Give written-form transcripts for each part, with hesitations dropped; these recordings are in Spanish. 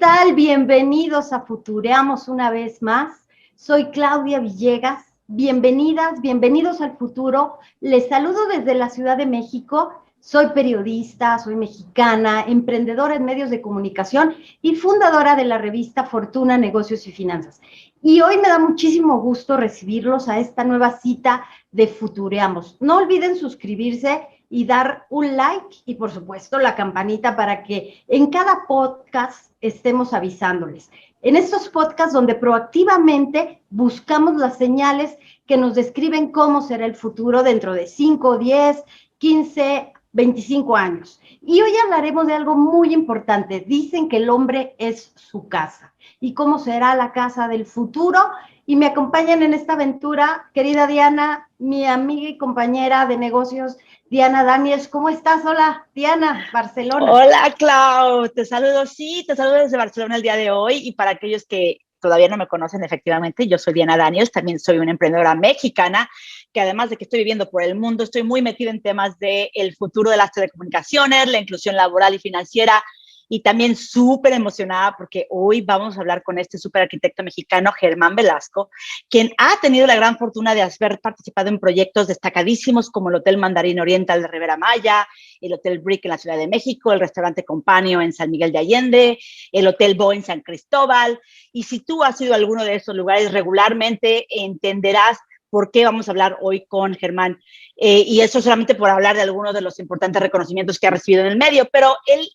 tal? Bienvenidos a Futureamos una vez más. Soy Claudia Villegas. Bienvenidas, bienvenidos al futuro. Les saludo desde la Ciudad de México. Soy periodista, soy mexicana, emprendedora en medios de comunicación y fundadora de la revista Fortuna, Negocios y Finanzas. Y hoy me da muchísimo gusto recibirlos a esta nueva cita de Futureamos. No olviden suscribirse y dar un like y, por supuesto, la campanita para que en cada podcast estemos avisándoles. En estos podcasts donde proactivamente buscamos las señales que nos describen cómo será el futuro dentro de 5, 10, 15, 25 años. Y hoy hablaremos de algo muy importante. Dicen que el hombre es su casa. ¿Y cómo será la casa del futuro? Y me acompañan en esta aventura, querida Diana, mi amiga y compañera de negocios, Diana Daniels. ¿Cómo estás? Hola, Diana, Barcelona. Hola, Clau. Te saludo desde Barcelona el día de hoy. Y para aquellos que todavía no me conocen, efectivamente, yo soy Diana Daniels, también soy una emprendedora mexicana, que además de que estoy viviendo por el mundo, estoy muy metida en temas del futuro de las telecomunicaciones, la inclusión laboral y financiera, y también súper emocionada porque hoy vamos a hablar con este súper arquitecto mexicano, Germán Velasco, quien ha tenido la gran fortuna de haber participado en proyectos destacadísimos como el Hotel Mandarín Oriental de Rivera Maya, el Hotel Brick en la Ciudad de México, el Restaurante Companio en San Miguel de Allende, el Hotel Bo en San Cristóbal. Y si tú has ido a alguno de esos lugares regularmente, entenderás por qué vamos a hablar hoy con Germán. Y eso solamente por hablar de algunos de los importantes reconocimientos que ha recibido en el medio, pero él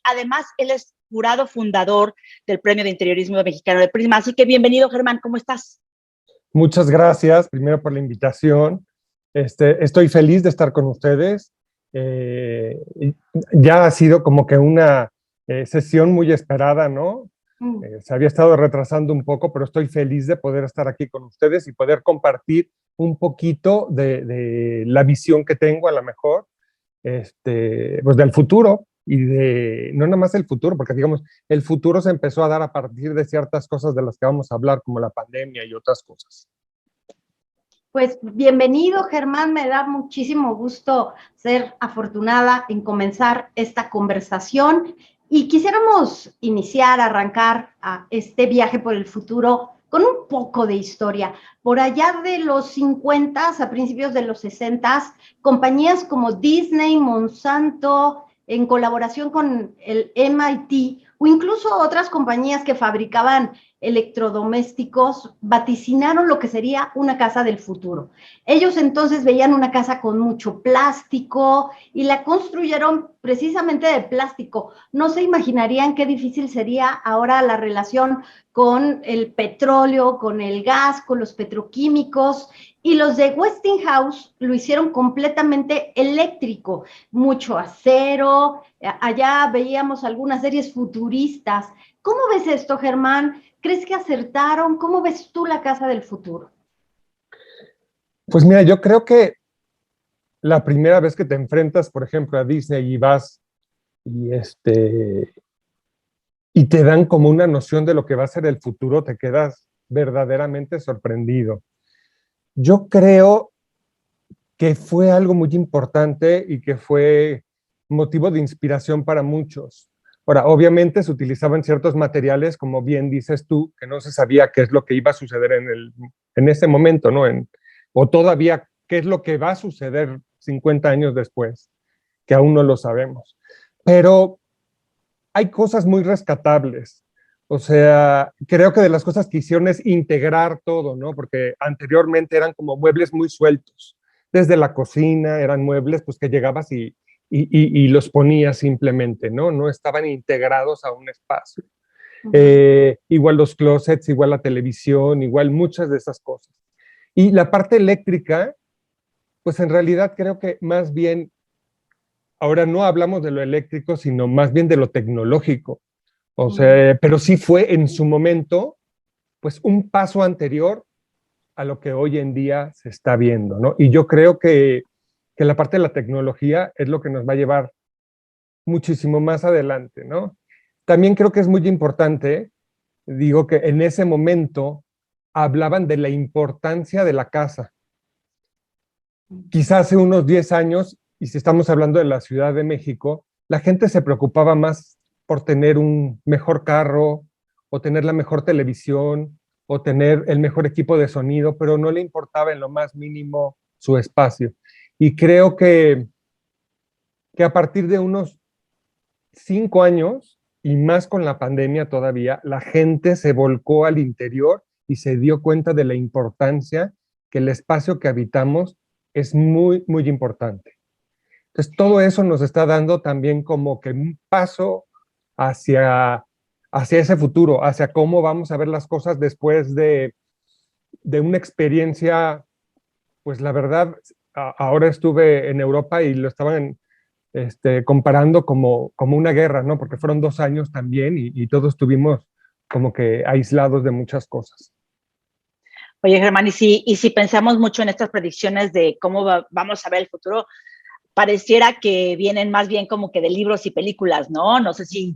es jurado fundador del Premio de Interiorismo Mexicano de Prisma. Así que bienvenido, Germán, ¿cómo estás? Muchas gracias, primero por la invitación. Estoy feliz de estar con ustedes. Ya ha sido como que una sesión muy esperada, ¿no? Se había estado retrasando un poco, pero estoy feliz de poder estar aquí con ustedes y poder compartir un poquito de la visión que tengo, a lo mejor, pues del futuro, y de no nada más el futuro, porque digamos, el futuro se empezó a dar a partir de ciertas cosas de las que vamos a hablar, como la pandemia y otras cosas. Pues bienvenido, Germán, me da muchísimo gusto ser afortunada en comenzar esta conversación y quisiéramos arrancar a este viaje por el futuro con un poco de historia. Por allá de los 50 a principios de los 60, compañías como Disney, Monsanto, en colaboración con el MIT, o incluso otras compañías que fabricaban electrodomésticos, vaticinaron lo que sería una casa del futuro. Ellos entonces veían una casa con mucho plástico y la construyeron precisamente de plástico. No se imaginarían qué difícil sería ahora la relación con el petróleo, con el gas, con los petroquímicos, y los de Westinghouse lo hicieron completamente eléctrico, mucho acero. Allá veíamos algunas series futuristas. ¿Cómo ves esto, Germán? ¿Crees que acertaron? ¿Cómo ves tú la casa del futuro? Pues mira, yo creo que la primera vez que te enfrentas, por ejemplo, a Disney y vas y, y te dan como una noción de lo que va a ser el futuro, te quedas verdaderamente sorprendido. Yo creo que fue algo muy importante y que fue motivo de inspiración para muchos. Ahora, obviamente se utilizaban ciertos materiales, como bien dices tú, que no se sabía qué es lo que iba a suceder en ese momento, ¿no? O todavía qué es lo que va a suceder 50 años después, que aún no lo sabemos. Pero hay cosas muy rescatables. O sea, creo que de las cosas que hicieron es integrar todo, ¿no? Porque anteriormente eran como muebles muy sueltos. Desde la cocina eran muebles pues que llegabas y los ponías simplemente, ¿no? No estaban integrados a un espacio. Igual los closets, igual la televisión, igual muchas de esas cosas. Y la parte eléctrica, pues en realidad creo que más bien, ahora no hablamos de lo eléctrico, sino más bien de lo tecnológico. O sea, pero sí fue en su momento, pues un paso anterior a lo que hoy en día se está viendo, ¿no? Y yo creo que la parte de la tecnología es lo que nos va a llevar muchísimo más adelante, ¿no? También creo que es muy importante, digo que en ese momento hablaban de la importancia de la casa. Quizás hace unos 10 años, y si estamos hablando de la Ciudad de México, la gente se preocupaba más por tener un mejor carro, o tener la mejor televisión, o tener el mejor equipo de sonido, pero no le importaba en lo más mínimo su espacio. Y creo que a partir de unos 5 años, y más con la pandemia todavía, la gente se volcó al interior y se dio cuenta de la importancia que el espacio que habitamos es muy, muy importante. Entonces, todo eso nos está dando también como que un paso hacia ese futuro, hacia cómo vamos a ver las cosas después de una experiencia, pues la verdad, ahora estuve en Europa y lo estaban comparando como una guerra, ¿no? Porque fueron 2 años también y todos estuvimos como que aislados de muchas cosas. Oye, Germán, y si pensamos mucho en estas predicciones de cómo vamos a ver el futuro, pareciera que vienen más bien como que de libros y películas, ¿no? No sé si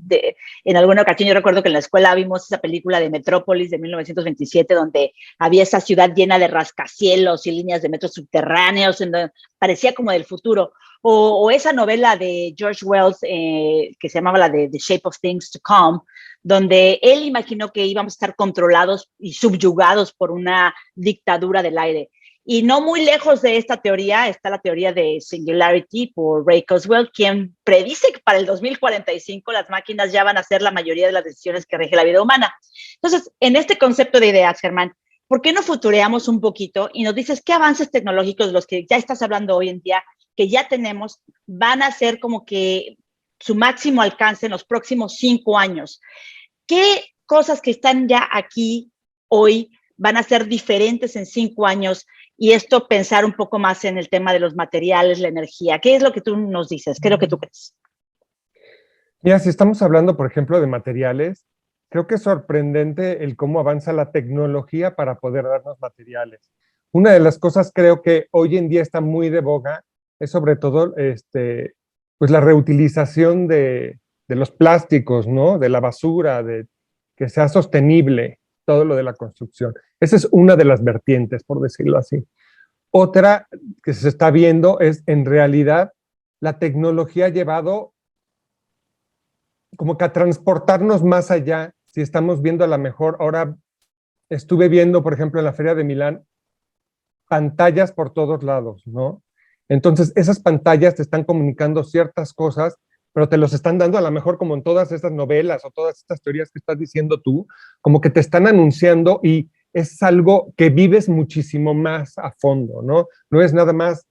en alguna ocasión yo recuerdo que en la escuela vimos esa película de Metrópolis de 1927, donde había esa ciudad llena de rascacielos y líneas de metro subterráneos, en donde parecía como del futuro. O esa novela de George Wells que se llamaba la de The Shape of Things to Come, donde él imaginó que íbamos a estar controlados y subyugados por una dictadura del aire. Y no muy lejos de esta teoría está la teoría de Singularity por Ray Kurzweil, quien predice que para el 2045 las máquinas ya van a hacer la mayoría de las decisiones que rige la vida humana. Entonces, en este concepto de ideas, Germán, ¿por qué no futureamos un poquito y nos dices qué avances tecnológicos de los que ya estás hablando hoy en día, que ya tenemos, van a ser como que su máximo alcance en los próximos 5 años? ¿Qué cosas que están ya aquí hoy van a ser diferentes en 5 años? Y esto pensar un poco más en el tema de los materiales, la energía. ¿Qué es lo que tú nos dices? ¿Qué es lo que tú crees? Mira, si estamos hablando, por ejemplo, de materiales, creo que es sorprendente el cómo avanza la tecnología para poder darnos materiales. Una de las cosas creo que hoy en día está muy de boga es sobre todo pues la reutilización de los plásticos, ¿no? De la basura, de que sea sostenible todo lo de la construcción. Esa es una de las vertientes, por decirlo así. Otra que se está viendo es, en realidad, la tecnología ha llevado como que a transportarnos más allá. Si estamos viendo a lo mejor, ahora estuve viendo, por ejemplo, en la Feria de Milán, pantallas por todos lados, ¿no? Entonces, esas pantallas te están comunicando ciertas cosas, pero te los están dando a lo mejor como en todas estas novelas o todas estas teorías que estás diciendo tú, como que te están anunciando y es algo que vives muchísimo más a fondo, ¿no? No es nada más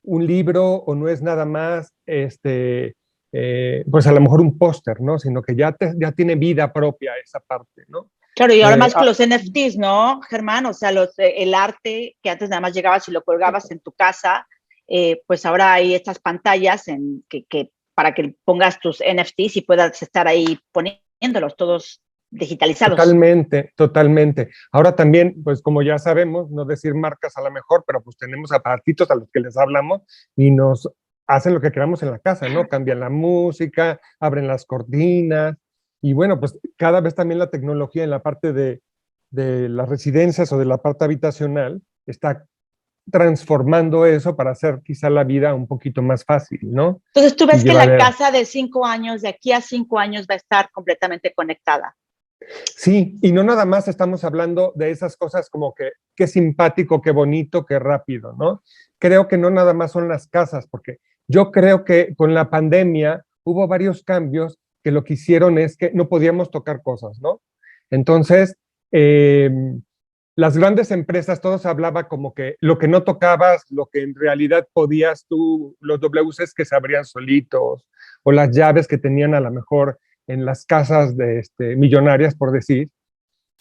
un libro o no es nada más, pues a lo mejor un póster, ¿no? Sino que ya tiene vida propia esa parte, ¿no? Claro, y ahora más con los NFTs, ¿no, Germán? O sea, el arte que antes nada más llegabas y lo colgabas en tu casa, pues ahora hay estas pantallas para que pongas tus NFTs y puedas estar ahí poniéndolos todos digitalizados. Totalmente, totalmente. Ahora también, pues como ya sabemos, no decir marcas a lo mejor, pero pues tenemos aparatitos a los que les hablamos y nos hacen lo que queramos en la casa, ¿no? Cambian la música, abren las cortinas y bueno, pues cada vez también la tecnología en la parte de las residencias o de la parte habitacional está transformando eso para hacer quizá la vida un poquito más fácil, ¿no? Entonces tú ves que la casa de 5 años, de aquí a 5 años va a estar completamente conectada. Sí, y no nada más estamos hablando de esas cosas como que qué simpático, qué bonito, qué rápido, ¿no? Creo que no nada más son las casas, porque yo creo que con la pandemia hubo varios cambios que lo que hicieron es que no podíamos tocar cosas, ¿no? Entonces, las grandes empresas, todos hablaba como que lo que no tocabas, lo que en realidad podías tú, los WCs que se abrían solitos, o las llaves que tenían a lo mejor en las casas de millonarias, por decir,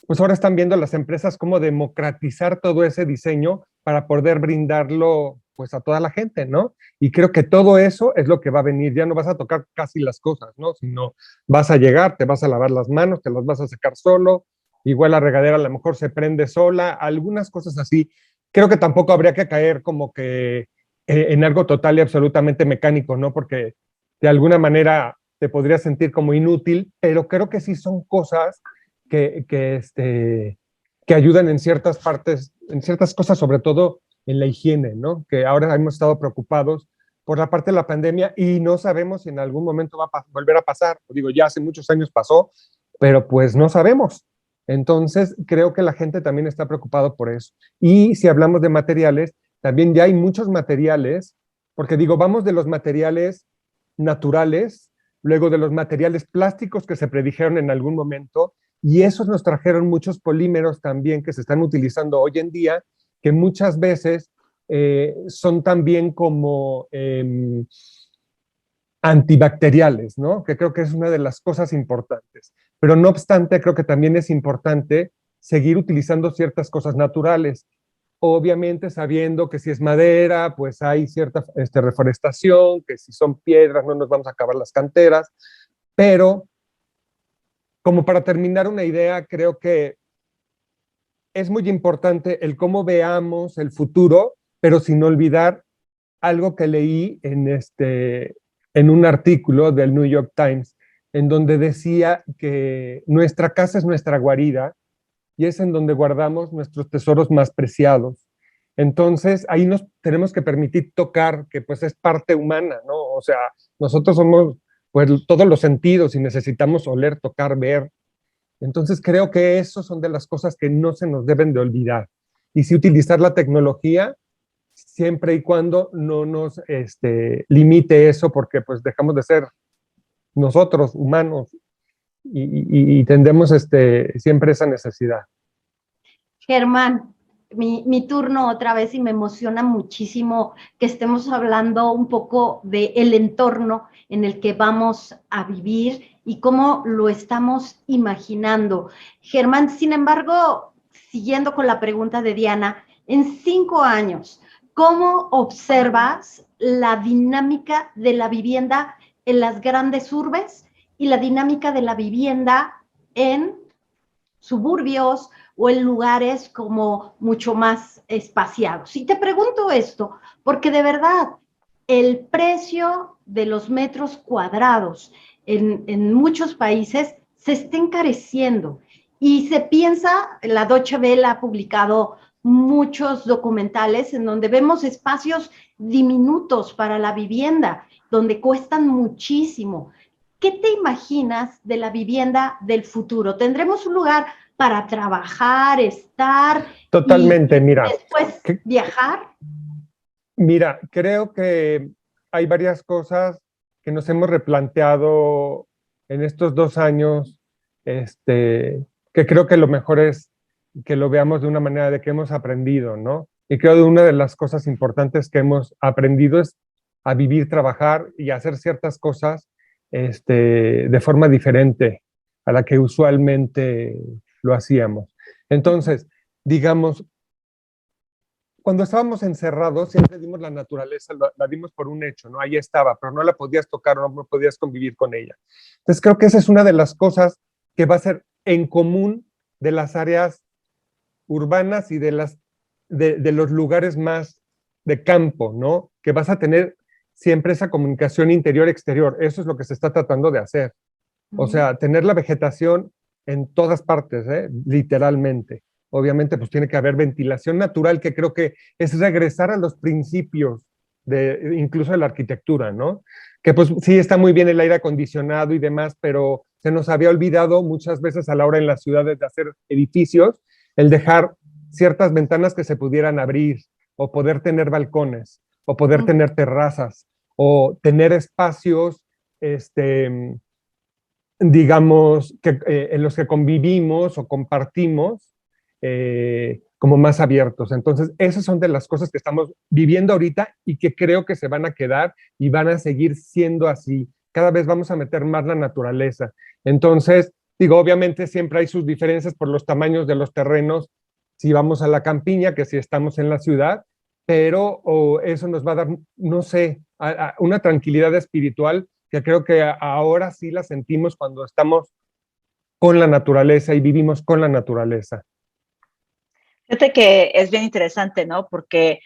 pues ahora están viendo las empresas cómo democratizar todo ese diseño para poder brindarlo pues a toda la gente, ¿no? Y creo que todo eso es lo que va a venir, ya no vas a tocar casi las cosas, ¿no? Sino vas a llegar, te vas a lavar las manos, te las vas a secar solo, igual la regadera a lo mejor se prende sola, algunas cosas así. Creo que tampoco habría que caer como que en algo total y absolutamente mecánico, ¿no? Porque de alguna manera te podrías sentir como inútil, pero creo que sí son cosas que ayudan en ciertas partes, en ciertas cosas, sobre todo en la higiene, ¿no? Que ahora hemos estado preocupados por la parte de la pandemia y no sabemos si en algún momento va a volver a pasar. Digo, ya hace muchos años pasó, pero pues no sabemos. Entonces, creo que la gente también está preocupada por eso. Y si hablamos de materiales, también ya hay muchos materiales, porque digo, vamos de los materiales naturales, luego de los materiales plásticos que se predijeron en algún momento, y esos nos trajeron muchos polímeros también que se están utilizando hoy en día, que muchas veces son también como antibacteriales, ¿no? Que creo que es una de las cosas importantes. Pero no obstante, creo que también es importante seguir utilizando ciertas cosas naturales. Obviamente sabiendo que si es madera, pues hay cierta reforestación, que si son piedras no nos vamos a acabar las canteras, pero como para terminar una idea, creo que es muy importante el cómo veamos el futuro, pero sin olvidar algo que leí en un artículo del New York Times, en donde decía que nuestra casa es nuestra guarida y es en donde guardamos nuestros tesoros más preciados. Entonces, ahí nos tenemos que permitir tocar, que pues es parte humana, ¿no? O sea, nosotros somos pues todos los sentidos y necesitamos oler, tocar, ver. Entonces, creo que esos son de las cosas que no se nos deben de olvidar. Y sí utilizar la tecnología siempre y cuando no nos limite eso, porque pues dejamos de ser nosotros humanos y tendemos siempre esa necesidad. Germán, mi turno otra vez y me emociona muchísimo que estemos hablando un poco del entorno en el que vamos a vivir y cómo lo estamos imaginando. Germán, sin embargo, siguiendo con la pregunta de Diana, en 5 años, ¿cómo observas la dinámica de la vivienda en las grandes urbes y la dinámica de la vivienda en suburbios o en lugares como mucho más espaciados? Y te pregunto esto porque de verdad el precio de los metros cuadrados en muchos países se está encareciendo y se piensa, la Deutsche Welle ha publicado muchos documentales en donde vemos espacios diminutos para la vivienda, donde cuestan muchísimo. ¿Qué te imaginas de la vivienda del futuro? ¿Tendremos un lugar para trabajar, estar Totalmente, y mira. después viajar? Mira, creo que hay varias cosas que nos hemos replanteado en estos 2 años, que creo que lo mejor es que lo veamos de una manera de que hemos aprendido, ¿no? Y creo que una de las cosas importantes que hemos aprendido es a vivir, trabajar y hacer ciertas cosas de forma diferente a la que usualmente lo hacíamos. Entonces, digamos, cuando estábamos encerrados, siempre dimos la naturaleza, la dimos por un hecho, ¿no? Ahí estaba, pero no la podías tocar, no podías convivir con ella. Entonces, creo que esa es una de las cosas que va a ser en común de las áreas urbanas y de los lugares más de campo, ¿no? Que vas a tener siempre esa comunicación interior-exterior. Eso es lo que se está tratando de hacer. O sea, tener la vegetación en todas partes, literalmente. Obviamente, pues tiene que haber ventilación natural, que creo que es regresar a los principios incluso de la arquitectura, ¿no? Que pues sí está muy bien el aire acondicionado y demás, pero se nos había olvidado muchas veces a la hora en las ciudades de hacer edificios, el dejar ciertas ventanas que se pudieran abrir, o poder tener balcones, o poder tener terrazas, o tener espacios, digamos, en los que convivimos o compartimos como más abiertos. Entonces, esas son de las cosas que estamos viviendo ahorita y que creo que se van a quedar y van a seguir siendo así. Cada vez vamos a meter más la naturaleza. Entonces, digo, obviamente siempre hay sus diferencias por los tamaños de los terrenos, si vamos a la campiña, que si estamos en la ciudad, pero eso nos va a dar, no sé, una tranquilidad espiritual que creo que ahora sí la sentimos cuando estamos con la naturaleza y vivimos con la naturaleza. Fíjate que es bien interesante, ¿no? Porque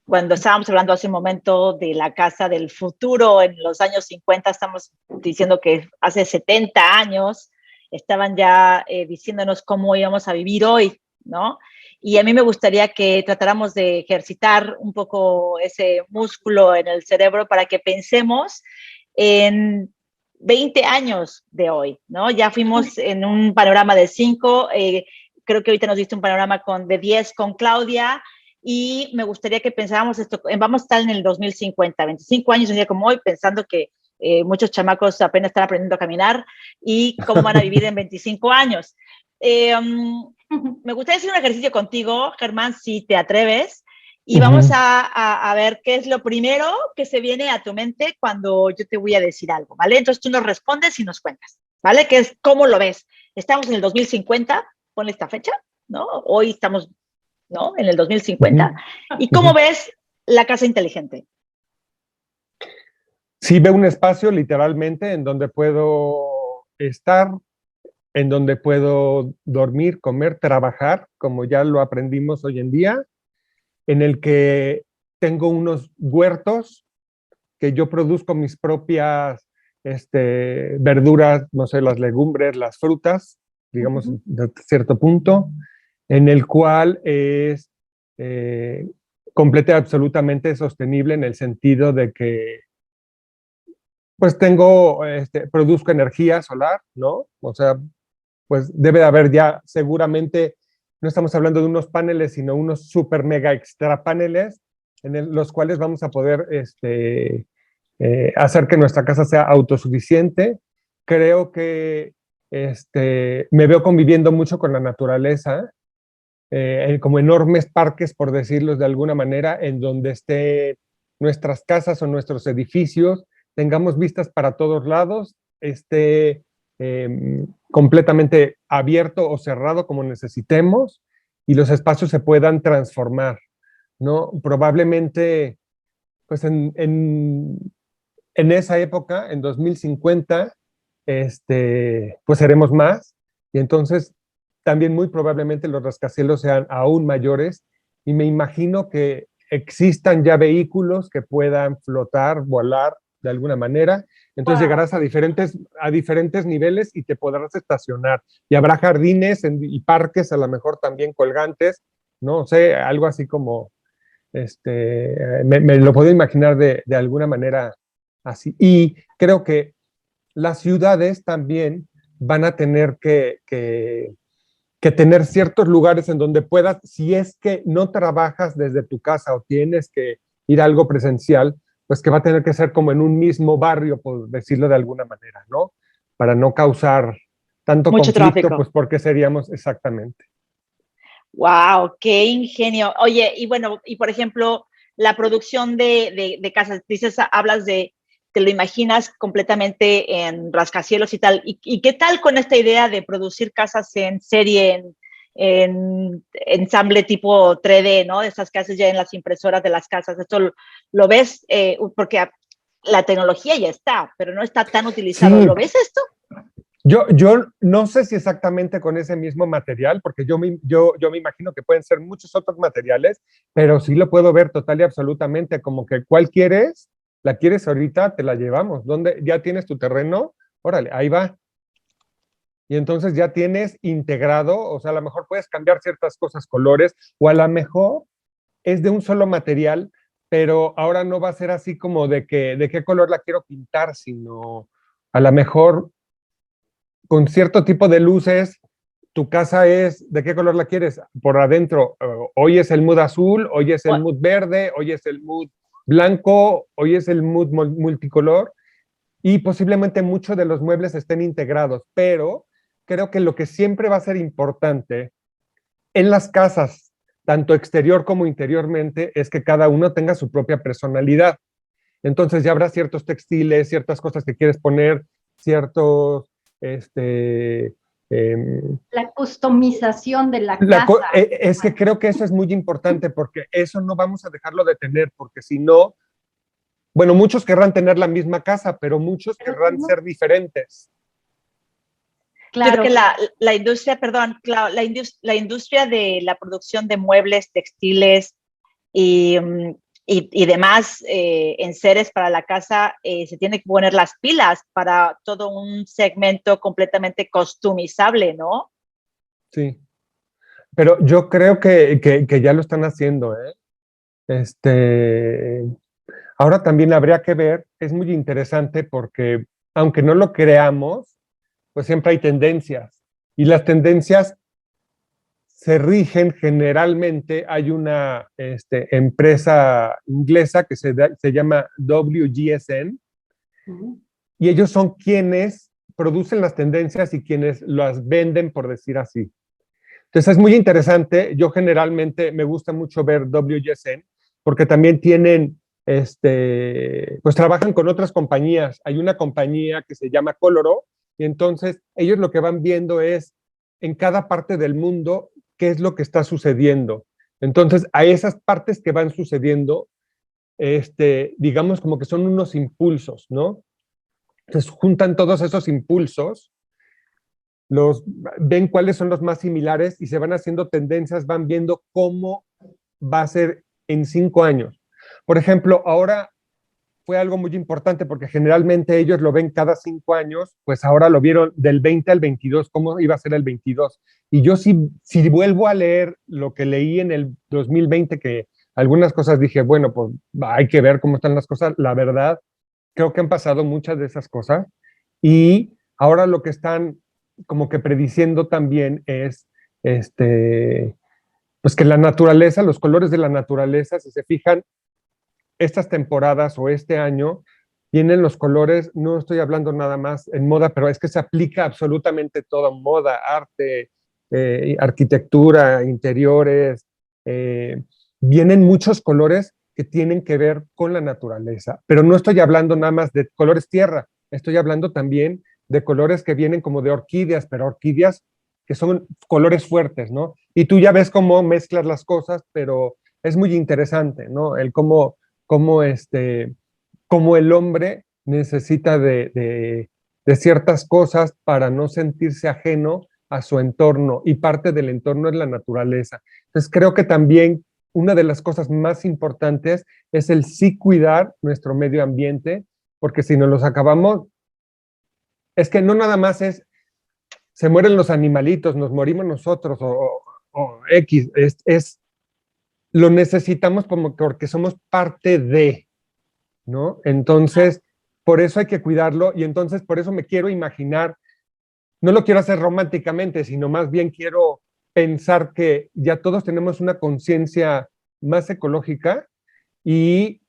cuando estábamos hablando hace un momento de la casa del futuro, en los años 50, estamos diciendo que hace 70 años estaban ya diciéndonos cómo íbamos a vivir hoy, ¿no? Y a mí me gustaría que tratáramos de ejercitar un poco ese músculo en el cerebro para que pensemos en 20 años de hoy, ¿no? Ya fuimos en un panorama de 5, creo que ahorita nos diste un panorama de 10 con Claudia, y me gustaría que pensáramos esto, vamos a estar en el 2050, 25 años, un día como hoy, pensando que muchos chamacos apenas están aprendiendo a caminar y cómo van a vivir en 25 años. Me gustaría hacer un ejercicio contigo, Germán, si te atreves, y vamos a ver qué es lo primero que se viene a tu mente cuando yo te voy a decir algo, ¿vale? Entonces tú nos respondes y nos cuentas, ¿vale? ¿Qué es, cómo lo ves? Estamos en el 2050, ponle esta fecha, ¿no? Hoy estamos, ¿no? En el 2050. ¿Y cómo ves la casa inteligente? Sí, veo un espacio literalmente en donde puedo estar, en donde puedo dormir, comer, trabajar, como ya lo aprendimos hoy en día, en el que tengo unos huertos que yo produzco mis propias verduras, no sé, las legumbres, las frutas, digamos, de cierto punto, en el cual es completa y absolutamente sostenible en el sentido de que pues produzco energía solar, ¿no? O sea, pues debe de haber ya seguramente, no estamos hablando de unos paneles, sino unos super mega extra paneles los cuales vamos a poder hacer que nuestra casa sea autosuficiente. Creo que me veo conviviendo mucho con la naturaleza, como enormes parques, por decirlo de alguna manera, en donde estén nuestras casas o nuestros edificios, tengamos vistas para todos lados, esté completamente abierto o cerrado como necesitemos y los espacios se puedan transformar, ¿no? Probablemente, pues en esa época, en 2050, pues seremos más y entonces también muy probablemente los rascacielos sean aún mayores y me imagino que existan ya vehículos que puedan flotar, volar de alguna manera. Entonces llegarás a diferentes niveles y te podrás estacionar. Y habrá jardines y parques a lo mejor también colgantes, no sé, algo así como, me lo puedo imaginar de alguna manera así. Y creo que las ciudades también van a tener que tener ciertos lugares en donde puedas, si es que no trabajas desde tu casa o tienes que ir a algo presencial, pues que va a tener que ser como en un mismo barrio, por decirlo de alguna manera, ¿no? Para no causar tanto Mucho conflicto, tráfico. pues porque seríamos exactamente. Wow, qué ingenio. Oye, y bueno, y por ejemplo, la producción de casas, dices, hablas te lo imaginas completamente en rascacielos y tal. ¿Y qué tal con esta idea de producir casas en serie, en ensamble tipo 3D, ¿no? Estas que haces ya en las impresoras de las casas. ¿Esto lo ves? Porque la tecnología ya está, pero no está tan utilizado. Sí, ¿Lo ves esto? yo no sé si exactamente con ese mismo material, porque yo me imagino que pueden ser muchos otros materiales, pero sí lo puedo ver total y absolutamente, como que ¿cuál quieres? ¿La quieres ahorita? Te la llevamos. ¿Dónde? ¿Ya tienes tu terreno? Órale, ahí va. Y entonces ya tienes integrado, o sea, a lo mejor puedes cambiar ciertas cosas, colores, o a lo mejor es de un solo material, pero ahora no va a ser así como de qué color la quiero pintar, sino a lo mejor con cierto tipo de luces, tu casa es, ¿de qué color la quieres? Por adentro, hoy es el mood azul, hoy es el mood verde, hoy es el mood blanco, hoy es el mood multicolor, y posiblemente muchos de los muebles estén integrados, pero creo que lo que siempre va a ser importante en las casas, tanto exterior como interiormente, es que cada uno tenga su propia personalidad. Entonces ya habrá ciertos textiles, ciertas cosas que quieres poner, ciertos, la customización de la casa. es que creo que eso es muy importante porque eso no vamos a dejarlo de tener, porque si no, bueno, muchos querrán tener la misma casa, pero muchos querrán ser diferentes. Claro. Yo creo que la industria de la producción de muebles, textiles y demás enseres para la casa se tiene que poner las pilas para todo un segmento completamente customizable, ¿no? Sí, pero yo creo que ya lo están haciendo, ¿eh? Ahora también habría que ver, es muy interesante porque aunque no lo creamos, pues siempre hay tendencias. Y las tendencias se rigen generalmente, hay una empresa inglesa que se llama WGSN, y ellos son quienes producen las tendencias y quienes las venden, por decir así. Entonces es muy interesante. Yo generalmente me gusta mucho ver WGSN porque también tienen, pues trabajan con otras compañías. Hay una compañía que se llama Coloro y entonces ellos lo que van viendo es en cada parte del mundo qué es lo que está sucediendo. Entonces a esas partes que van sucediendo, digamos como que son unos impulsos, ¿no? Entonces juntan todos esos impulsos, ven cuáles son los más similares y se van haciendo tendencias, van viendo cómo va a ser en 5 años. Por ejemplo, ahora fue algo muy importante porque generalmente ellos lo ven cada 5 años, pues ahora lo vieron del 20 al 22, cómo iba a ser el 22. Y yo si vuelvo a leer lo que leí en el 2020, que algunas cosas dije, bueno, pues hay que ver cómo están las cosas, la verdad, creo que han pasado muchas de esas cosas y ahora lo que están como que prediciendo también es pues que la naturaleza, los colores de la naturaleza, si se fijan, estas temporadas o este año tienen los colores, no estoy hablando nada más en moda, pero es que se aplica absolutamente todo, moda, arte, arquitectura, interiores, vienen muchos colores que tienen que ver con la naturaleza, pero no estoy hablando nada más de colores tierra, estoy hablando también de colores que vienen como de orquídeas, pero orquídeas que son colores fuertes, ¿no? Y tú ya ves cómo mezclas las cosas, pero es muy interesante, ¿no? El cómo, cómo el hombre necesita de ciertas cosas para no sentirse ajeno a su entorno y parte del entorno es la naturaleza. Entonces creo que también una de las cosas más importantes es el sí cuidar nuestro medio ambiente, porque si nos los acabamos, es que no nada más es, se mueren los animalitos, nos morimos nosotros o X, lo necesitamos como porque somos parte de, ¿no? Entonces, por eso hay que cuidarlo y entonces por eso me quiero imaginar, no lo quiero hacer románticamente, sino más bien quiero pensar que ya todos tenemos una conciencia más ecológica y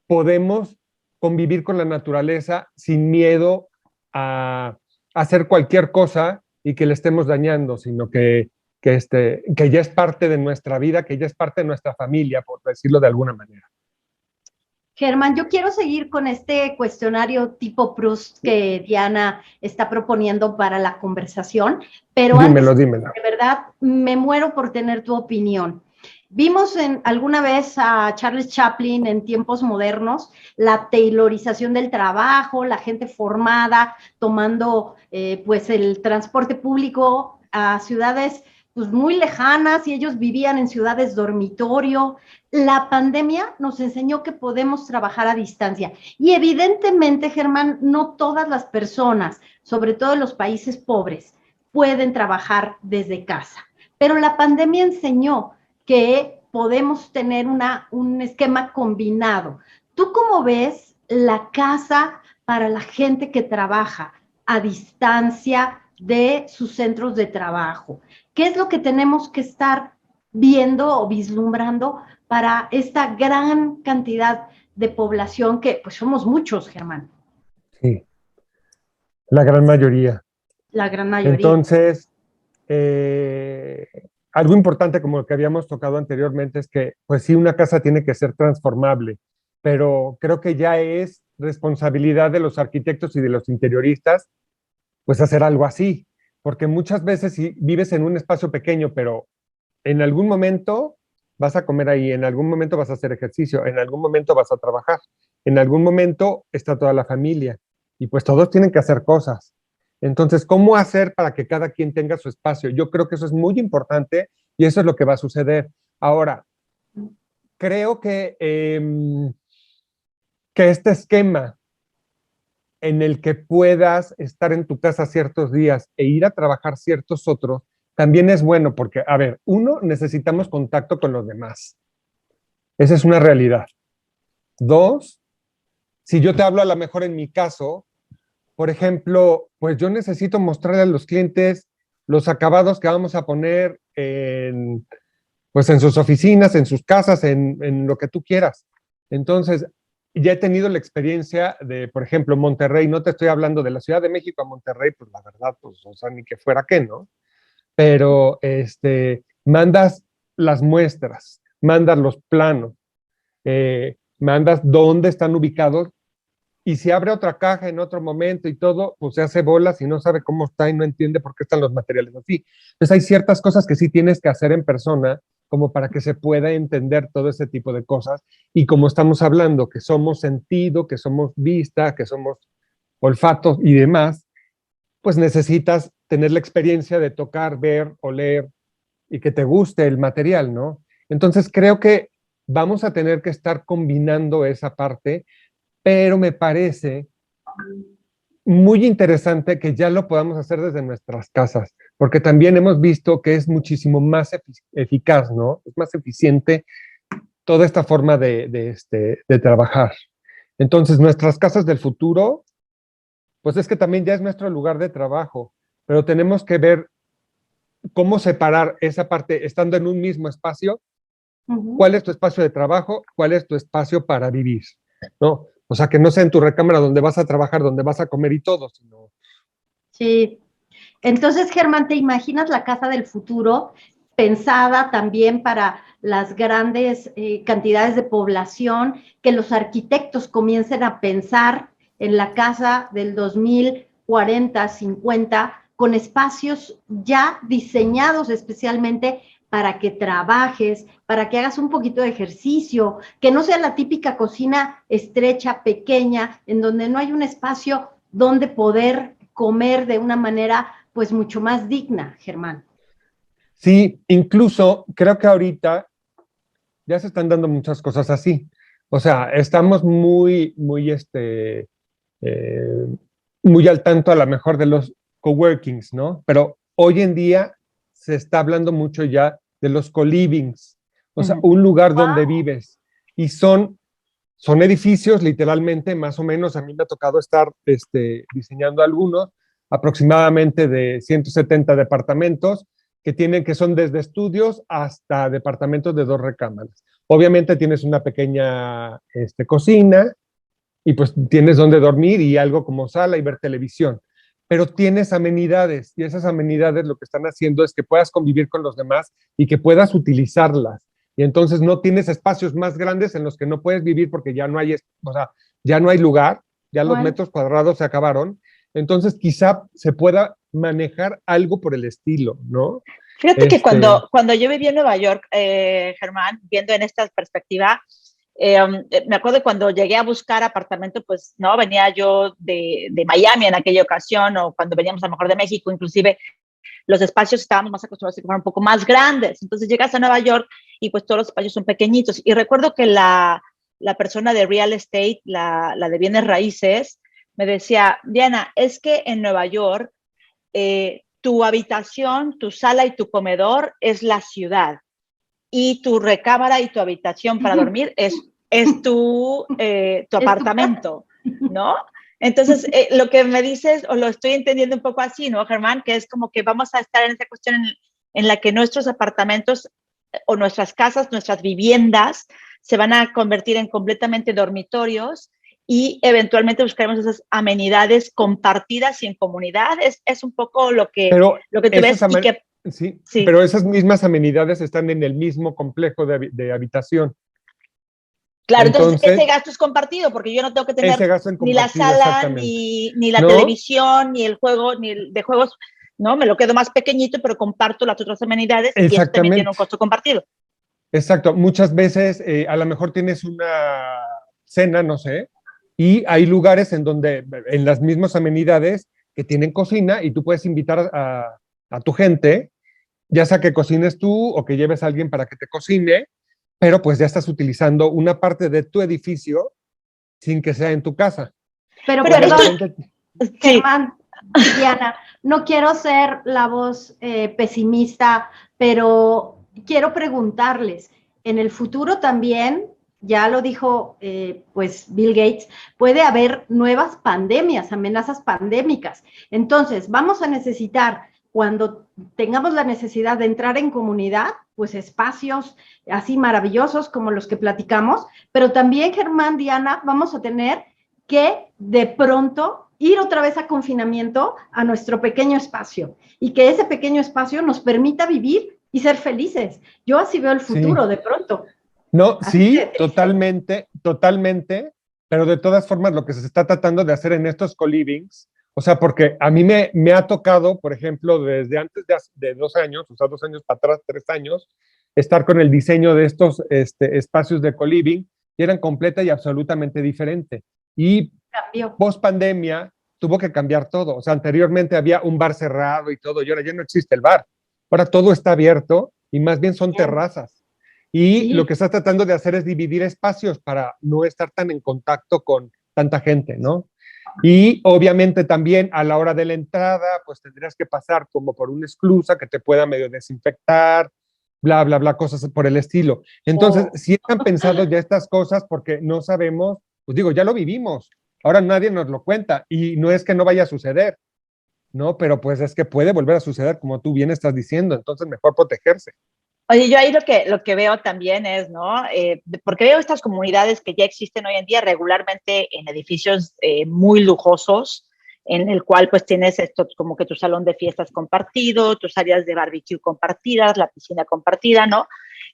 podemos convivir con la naturaleza sin miedo a hacer cualquier cosa y que le estemos dañando, sino que ya es parte de nuestra vida, que ya es parte de nuestra familia, por decirlo de alguna manera. Germán, yo quiero seguir con este cuestionario tipo Proust que Diana está proponiendo para la conversación, pero dímelo, antes, dímelo. de verdad, me muero por tener tu opinión. Vimos alguna vez a Charles Chaplin en tiempos modernos, la taylorización del trabajo, la gente formada tomando pues el transporte público a ciudades pues muy lejanas y ellos vivían en ciudades dormitorio. La pandemia nos enseñó que podemos trabajar a distancia y evidentemente, Germán, no todas las personas, sobre todo en los países pobres, pueden trabajar desde casa, pero la pandemia enseñó que podemos tener un esquema combinado. ¿Tú cómo ves la casa para la gente que trabaja a distancia de sus centros de trabajo? ¿Qué es lo que tenemos que estar viendo o vislumbrando para esta gran cantidad de población que pues somos muchos, Germán? Sí, la gran mayoría. La gran mayoría. Entonces, algo importante como lo que habíamos tocado anteriormente es que, pues sí, una casa tiene que ser transformable, pero creo que ya es responsabilidad de los arquitectos y de los interioristas, pues hacer algo así, porque muchas veces si vives en un espacio pequeño, pero en algún momento vas a comer ahí, en algún momento vas a hacer ejercicio, en algún momento vas a trabajar, en algún momento está toda la familia y pues todos tienen que hacer cosas. Entonces, ¿cómo hacer para que cada quien tenga su espacio? Yo creo que eso es muy importante y eso es lo que va a suceder. Ahora, creo que este esquema en el que puedas estar en tu casa ciertos días e ir a trabajar ciertos otros, también es bueno porque, a ver, uno, necesitamos contacto con los demás. Esa es una realidad. Dos, si yo te hablo a lo mejor en mi caso, por ejemplo, pues yo necesito mostrarle a los clientes los acabados que vamos a poner pues en sus oficinas, en sus casas, en lo que tú quieras. Entonces, ya he tenido la experiencia de, por ejemplo, Monterrey, no te estoy hablando de la Ciudad de México a Monterrey, pues la verdad, pues, o sea, ni que fuera qué, ¿no? Pero mandas las muestras, mandas los planos, mandas dónde están ubicados, y si abre otra caja en otro momento y todo, pues se hace bolas y no sabe cómo está y no entiende por qué están los materiales así. Entonces hay ciertas cosas que sí tienes que hacer en persona como para que se pueda entender todo ese tipo de cosas. Y como estamos hablando, que somos sentido, que somos vista, que somos olfato y demás, pues necesitas tener la experiencia de tocar, ver, oler y que te guste el material, ¿no? Entonces creo que vamos a tener que estar combinando esa parte, pero me parece muy interesante que ya lo podamos hacer desde nuestras casas, porque también hemos visto que es muchísimo más eficaz, ¿no? Es más eficiente toda esta forma de trabajar. Entonces, nuestras casas del futuro, pues es que también ya es nuestro lugar de trabajo, pero tenemos que ver cómo separar esa parte, estando en un mismo espacio, cuál es tu espacio de trabajo, cuál es tu espacio para vivir, ¿no? O sea, que no sea en tu recámara donde vas a trabajar, donde vas a comer y todo, sino... Sí. Entonces, Germán, ¿te imaginas la casa del futuro pensada también para las grandes cantidades de población, que los arquitectos comiencen a pensar en la casa del 2040, 50, con espacios ya diseñados especialmente para que trabajes, para que hagas un poquito de ejercicio, que no sea la típica cocina estrecha, pequeña, en donde no hay un espacio donde poder comer de una manera pues mucho más digna, Germán? Sí, incluso creo que ahorita ya se están dando muchas cosas así. O sea, estamos eh, muy al tanto a lo mejor de los coworkings, ¿no? Pero hoy en día se está hablando mucho ya de los co-livings, o sea, un lugar donde vives. Y son edificios, literalmente, más o menos, a mí me ha tocado estar diseñando algunos, aproximadamente de 170 departamentos, que son desde estudios hasta departamentos de 2 recámaras. Obviamente tienes una pequeña cocina y pues tienes donde dormir y algo como sala y ver televisión. Pero tienes amenidades y esas amenidades lo que están haciendo es que puedas convivir con los demás y que puedas utilizarlas. Y entonces no tienes espacios más grandes en los que no puedes vivir porque ya no hay, o sea, ya no hay lugar, ya los metros cuadrados se acabaron. Entonces quizá se pueda manejar algo por el estilo, ¿no? Fíjate que cuando yo viví en Nueva York, Germán, viendo en esta perspectiva, me acuerdo cuando llegué a buscar apartamento, pues no, venía yo de Miami en aquella ocasión, o cuando veníamos a lo mejor de México, inclusive los espacios estábamos más acostumbrados a que fueran un poco más grandes. Entonces llegas a Nueva York y pues todos los espacios son pequeñitos. Y recuerdo que la persona de real estate, la de bienes raíces, me decía, Diana, es que en Nueva York tu habitación, tu sala y tu comedor es la ciudad, y tu recámara y tu habitación para dormir es tu apartamento, ¿no? Entonces, lo que me dices, o lo estoy entendiendo un poco así, ¿no, Germán? Que es como que vamos a estar en esa cuestión en la que nuestros apartamentos o nuestras casas, nuestras viviendas, se van a convertir en completamente dormitorios, y eventualmente buscaremos esas amenidades compartidas y en comunidad. Es un poco lo que tú ves. Y que, sí, pero esas mismas amenidades están en el mismo complejo de habitación. Claro, entonces ese gasto es compartido, porque yo no tengo que tener ni la sala, ni la televisión, ni el juego, ni el de juegos, ¿no? Me lo quedo más pequeñito, pero comparto las otras amenidades, y eso también tiene un costo compartido. Exacto. Muchas veces a lo mejor tienes una cena, no sé, y hay lugares en donde, en las mismas amenidades, que tienen cocina y tú puedes invitar a tu gente, ya sea que cocines tú o que lleves a alguien para que te cocine, pero pues ya estás utilizando una parte de tu edificio sin que sea en tu casa. Pero perdón, Germán, Diana, no quiero ser la voz pesimista, pero quiero preguntarles, en el futuro también ya lo dijo pues Bill Gates, puede haber nuevas pandemias, amenazas pandémicas. Entonces, vamos a necesitar, cuando tengamos la necesidad de entrar en comunidad, pues espacios así maravillosos como los que platicamos, pero también, Germán, Diana, vamos a tener que de pronto ir otra vez a confinamiento a nuestro pequeño espacio y que ese pequeño espacio nos permita vivir y ser felices. Yo así veo el futuro Sí. de pronto. No, Así sí, de triste. totalmente, totalmente, pero de todas formas lo que se está tratando de hacer en estos co-livings, o sea, porque a mí me ha tocado, por ejemplo, desde antes de 2 años, o sea, 2 años para atrás, 3 años, estar con el diseño de estos espacios de co-living, que eran completa y absolutamente diferente. Y Cambió. post pandemia tuvo que cambiar todo, o sea, anteriormente había un bar cerrado y todo, y ahora ya no existe el bar, ahora todo está abierto y más bien son terrazas. Y Sí. lo que está tratando de hacer es dividir espacios para no estar tan en contacto con tanta gente, ¿no? Y obviamente también a la hora de la entrada, pues tendrías que pasar como por una esclusa que te pueda medio desinfectar, bla, bla, bla, cosas por el estilo. Entonces, si han pensado ya estas cosas porque no sabemos, pues digo, ya lo vivimos, ahora nadie nos lo cuenta y no es que no vaya a suceder, ¿no? Pero pues es que puede volver a suceder como tú bien estás diciendo, entonces mejor protegerse. Oye, yo ahí lo que veo también es, ¿no? Porque veo estas comunidades que ya existen hoy en día regularmente en edificios muy lujosos, en el cual pues tienes esto como que tu salón de fiestas compartido, tus áreas de barbecue compartidas, la piscina compartida, ¿no?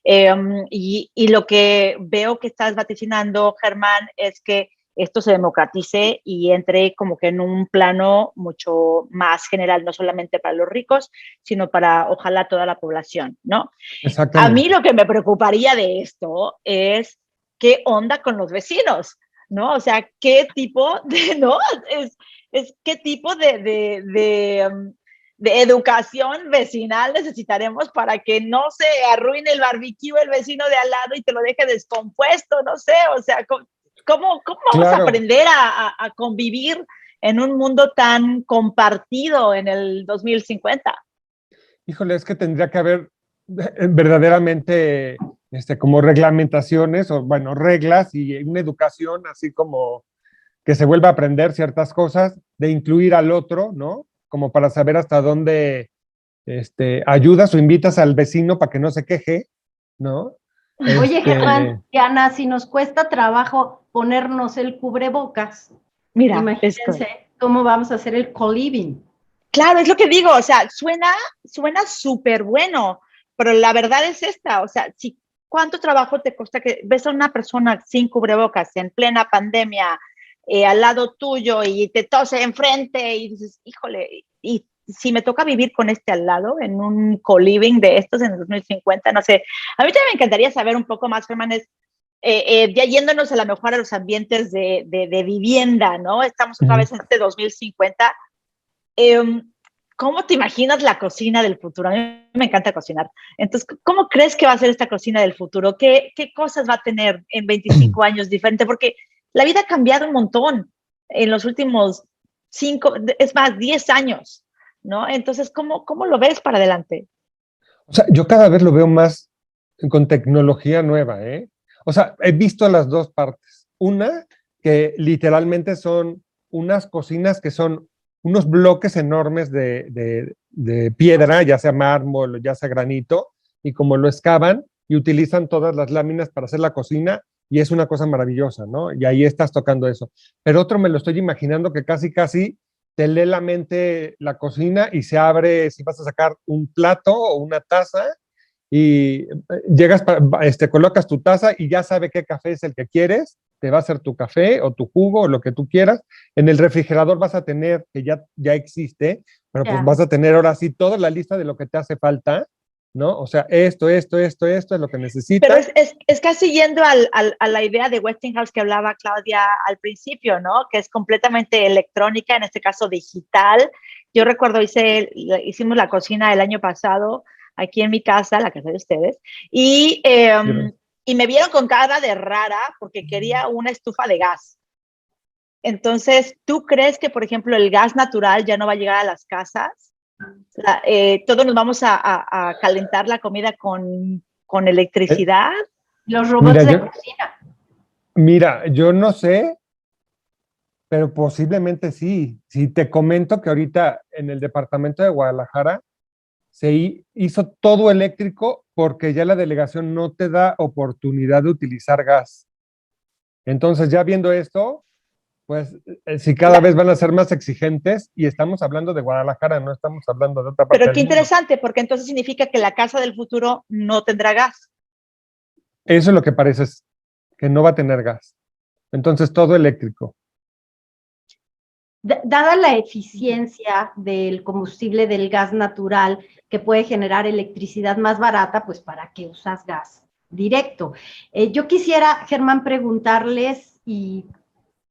Y lo que veo que estás vaticinando, Germán, es que esto se democratice y entre como que en un plano mucho más general, no solamente para los ricos, sino para ojalá toda la población, ¿no? A mí Exactamente. lo que me preocuparía de esto es qué onda con los vecinos, ¿no? O sea, qué tipo de, ¿no? Es qué tipo de educación vecinal necesitaremos para que no se arruine el barbecue el vecino de al lado y te lo deje descompuesto, no sé, o sea, ¿cómo vamos a Claro. aprender a convivir en un mundo tan compartido en el 2050? Híjole, es que tendría que haber verdaderamente como reglamentaciones o, bueno, reglas y una educación así como que se vuelva a aprender ciertas cosas, de incluir al otro, ¿no? Como para saber hasta dónde ayudas o invitas al vecino para que no se queje, ¿no? Oye, Este, Germán, Ana, si nos cuesta trabajo ponernos el cubrebocas, Mira, esto. imagínense cómo vamos a hacer el co-living. Claro, es lo que digo, o sea, suena súper bueno, pero la verdad es esta, o sea, si, ¿cuánto trabajo te cuesta que ves a una persona sin cubrebocas en plena pandemia al lado tuyo y te tose enfrente y dices, híjole, y si me toca vivir con este al lado en un co-living de estos en el 2050, no sé, a mí también me encantaría saber un poco más, Germán, ya yéndonos a lo mejor a los ambientes de vivienda, ¿no? Estamos otra vez en este 2050. ¿Cómo te imaginas la cocina del futuro? A mí me encanta cocinar. Entonces, ¿cómo crees que va a ser esta cocina del futuro? ¿Qué cosas va a tener en 25 años diferente? Porque la vida ha cambiado un montón en los últimos 5, es más, 10 años, ¿no? Entonces, ¿cómo lo ves para adelante? o sea, yo cada vez lo veo más con tecnología nueva, ¿eh? O sea, he visto las dos partes. Una, que literalmente son unas cocinas que son unos bloques enormes de piedra, ya sea mármol, ya sea granito, y como lo excavan y utilizan todas las láminas para hacer la cocina, y es una cosa maravillosa, ¿no? Y ahí estás tocando eso. Pero otro me lo estoy imaginando que casi, casi te lee la mente la cocina y se abre si vas a sacar un plato o una taza y llegas, colocas tu taza y ya sabe qué café es el que quieres, te va a hacer tu café o tu jugo o lo que tú quieras. En el refrigerador vas a tener, que ya existe, pero pues Ya. vas a tener ahora sí toda la lista de lo que te hace falta, ¿no? O sea, esto es lo que Pero necesitas. es casi yendo a la idea de Westinghouse que hablaba Claudia al principio, ¿no? Que es completamente electrónica, en este caso digital. Yo recuerdo, hicimos la cocina el año pasado aquí en mi casa, la casa de ustedes, y me vieron con cara de rara porque quería una estufa de gas. Entonces, ¿tú crees que, por ejemplo, el gas natural ya no va a llegar a las casas? Todos nos vamos a calentar la comida con Eh, electricidad. Los robots Mira, de yo, cocina. Mira, yo no sé, pero posiblemente sí. Si te comento que ahorita en el departamento de Guadalajara hizo todo eléctrico porque ya la delegación no te da oportunidad de utilizar gas. Entonces, ya viendo esto, pues si cada vez van a ser más exigentes, y estamos hablando de Guadalajara, no estamos hablando de otra parte Pero del qué mundo. interesante, porque entonces significa que la casa del futuro no tendrá gas. Eso es lo que parece, es que no va a tener gas. Entonces, todo eléctrico. Dada la eficiencia del combustible del gas natural que puede generar electricidad más barata, pues ¿para qué usas gas directo? Yo quisiera, Germán, preguntarles y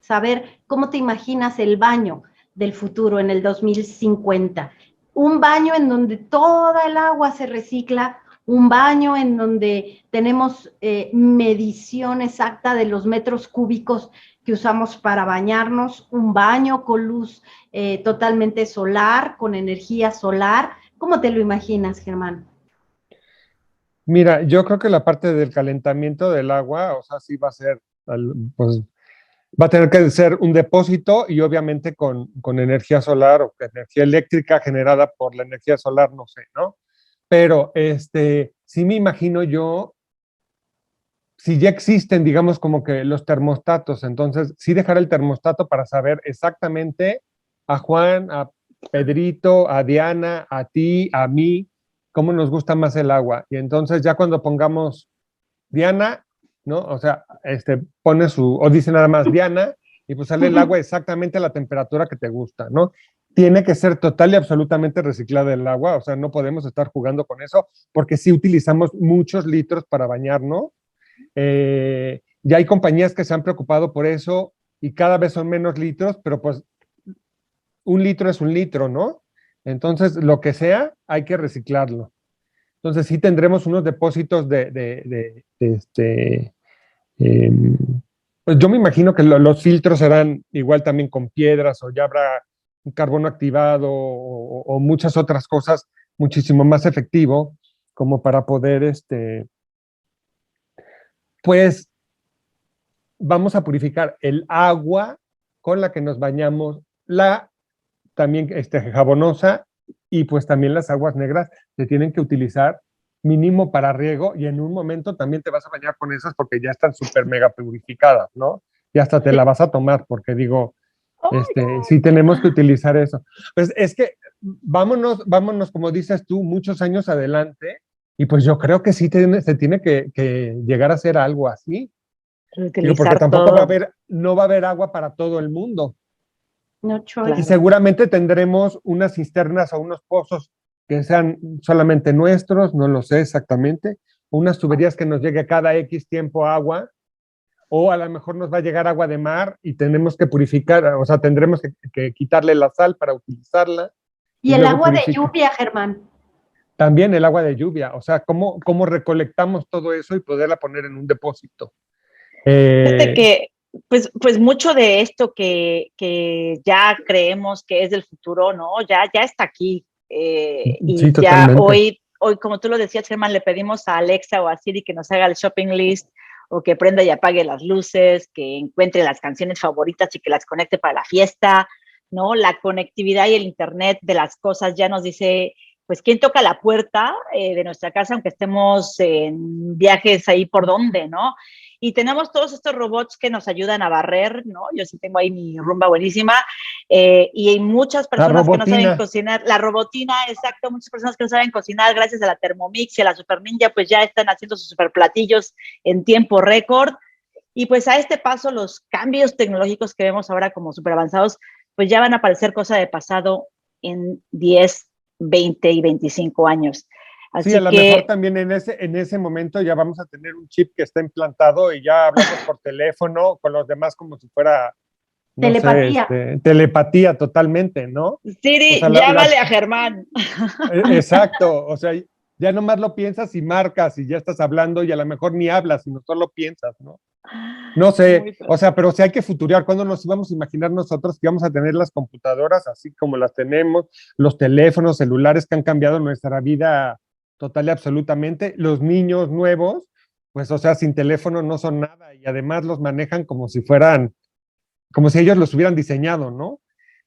saber cómo te imaginas el baño del futuro en el 2050. Un baño en donde toda el agua se recicla, un baño en donde tenemos medición exacta de los metros cúbicos que usamos para bañarnos, un baño con luz totalmente solar, con energía solar. ¿Cómo te lo imaginas, Germán? Mira, yo creo que la parte del calentamiento del agua, o sea, sí va a ser, pues, va a tener que ser un depósito y obviamente con energía solar o energía eléctrica generada por la energía solar, no sé, ¿no? Pero sí me imagino yo, si ya existen, digamos, como que los termostatos, entonces sí dejar el termostato para saber exactamente a Juan, a Pedrito, a Diana, a ti, a mí, cómo nos gusta más el agua. Y entonces ya cuando pongamos Diana, ¿no? O sea, pone o dice nada más Diana, y pues sale el agua exactamente a la temperatura que te gusta, ¿no? Tiene que ser total y absolutamente reciclada el agua, o sea, no podemos estar jugando con eso, porque sí utilizamos muchos litros para bañarnos. Ya hay compañías que se han preocupado por eso y cada vez son menos litros, pero pues un litro es un litro, ¿no? Entonces, lo que sea, hay que reciclarlo. Entonces, sí tendremos unos depósitos eh, pues yo me imagino que los filtros serán igual también con piedras, o ya habrá un carbono activado, o muchas otras cosas muchísimo más efectivo como para poder, pues vamos a purificar el agua con la que nos bañamos, la también jabonosa, y pues también las aguas negras se tienen que utilizar mínimo para riego, y en un momento también te vas a bañar con esas porque ya están súper mega purificadas, ¿no? Y hasta te la vas a tomar porque digo, Oh my sí God. tenemos que utilizar eso. Pues es que vámonos, como dices tú, muchos años adelante, y pues yo creo que sí se tiene que llegar a hacer algo así. Digo, porque Reutilizar tampoco todo. no va a haber agua para todo el mundo. No Y choice. Claro. seguramente tendremos unas cisternas o unos pozos que sean solamente nuestros, no lo sé exactamente, unas tuberías que nos llegue cada X tiempo agua, o a lo mejor nos va a llegar agua de mar y tenemos que purificar, o sea, tendremos que quitarle la sal para utilizarla Y y el luego agua de purificar. lluvia, Germán. También el agua de lluvia, o sea, cómo recolectamos todo eso y poderla poner en un depósito. Fíjate Eh, que, pues mucho de esto que ya creemos que es del futuro, ¿no? Ya está aquí. sí, Y ya totalmente. hoy, como tú lo decías, Germán, le pedimos a Alexa o a Siri que nos haga el shopping list, o que prenda y apague las luces, que encuentre las canciones favoritas y que las conecte para la fiesta, ¿no? La conectividad y el internet de las cosas ya nos dice, pues, quién toca la puerta de nuestra casa, aunque estemos en viajes ahí por donde, ¿no? Y tenemos todos estos robots que nos ayudan a barrer, ¿no? Yo sí tengo ahí mi Rumba buenísima, y hay muchas La personas que no saben robotina. cocinar, la robotina, exacto, muchas personas que no saben cocinar, gracias a la Thermomix y a la Super Ninja, pues ya están haciendo sus super platillos en tiempo récord. Y pues a este paso, los cambios tecnológicos que vemos ahora como súper avanzados, pues ya van a parecer cosa de pasado en 10, 20 y 25 años. Sí, a Así lo mejor que también en ese momento ya vamos a tener un chip que está implantado y ya hablamos por teléfono con los demás como si fuera, no sé, Telepatía. telepatía totalmente, ¿no? O Siri, sea, llámale a Germán. exacto, o sea, ya nomás lo piensas y marcas y ya estás hablando, y a lo mejor ni hablas, sino solo piensas, ¿no? No sé, Muy o pronto. sea, pero sí hay que futurear. ¿Cuándo nos íbamos a imaginar nosotros que íbamos a tener las computadoras así como las tenemos, los teléfonos celulares que han cambiado nuestra vida total y absolutamente, los niños nuevos pues, o sea, sin teléfono no son nada y además los manejan como si fueran, como si ellos los hubieran diseñado, ¿no?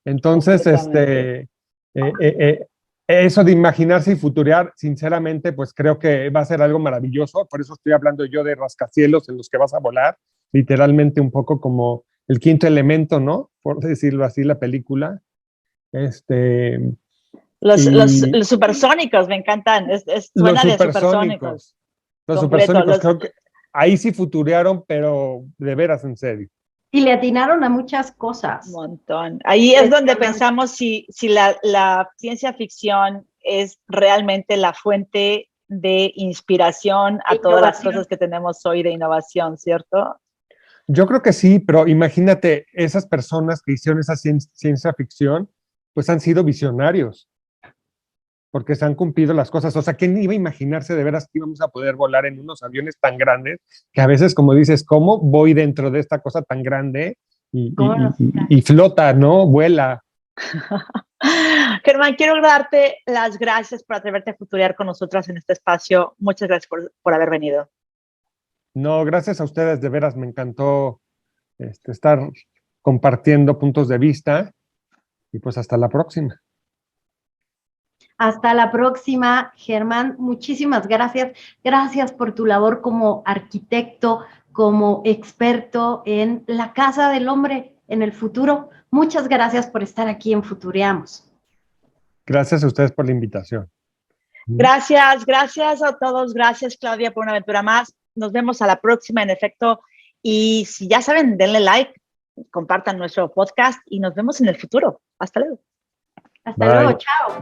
Entonces, eso de imaginarse y futurear, sinceramente, pues creo que va a ser algo maravilloso. Por eso estoy hablando yo de rascacielos en los que vas a volar, literalmente un poco como el quinto elemento, ¿no? Por decirlo así, la película. Los supersónicos me encantan. Suena de supersónicos. Los Completo, supersónicos, creo que ahí sí futurearon, pero de veras, en serio. Y le atinaron a muchas cosas. Un montón. Ahí es donde pensamos si la ciencia ficción es realmente la fuente de inspiración a todas las cosas que tenemos hoy de innovación, ¿cierto? Yo creo que sí, pero imagínate, esas personas que hicieron esa ciencia ficción, pues han sido visionarios, porque se han cumplido las cosas. O sea, ¿quién iba a imaginarse de veras que íbamos a poder volar en unos aviones tan grandes que a veces, como dices, ¿cómo voy dentro de esta cosa tan grande y flota, ¿no? Vuela. Germán, quiero darte las gracias por atreverte a futurear con nosotras en este espacio. Muchas gracias por haber venido. No, gracias a ustedes, de veras me encantó estar compartiendo puntos de vista y pues hasta la próxima. Hasta la próxima, Germán. Muchísimas gracias. Gracias por tu labor como arquitecto, como experto en la casa del hombre en el futuro. Muchas gracias por estar aquí en Futureamos. Gracias a ustedes por la invitación. Gracias a todos. Gracias, Claudia, por una aventura más. Nos vemos a la próxima, en efecto. Y si ya saben, denle like, compartan nuestro podcast y nos vemos en el futuro. Hasta luego. Hasta luego, chao.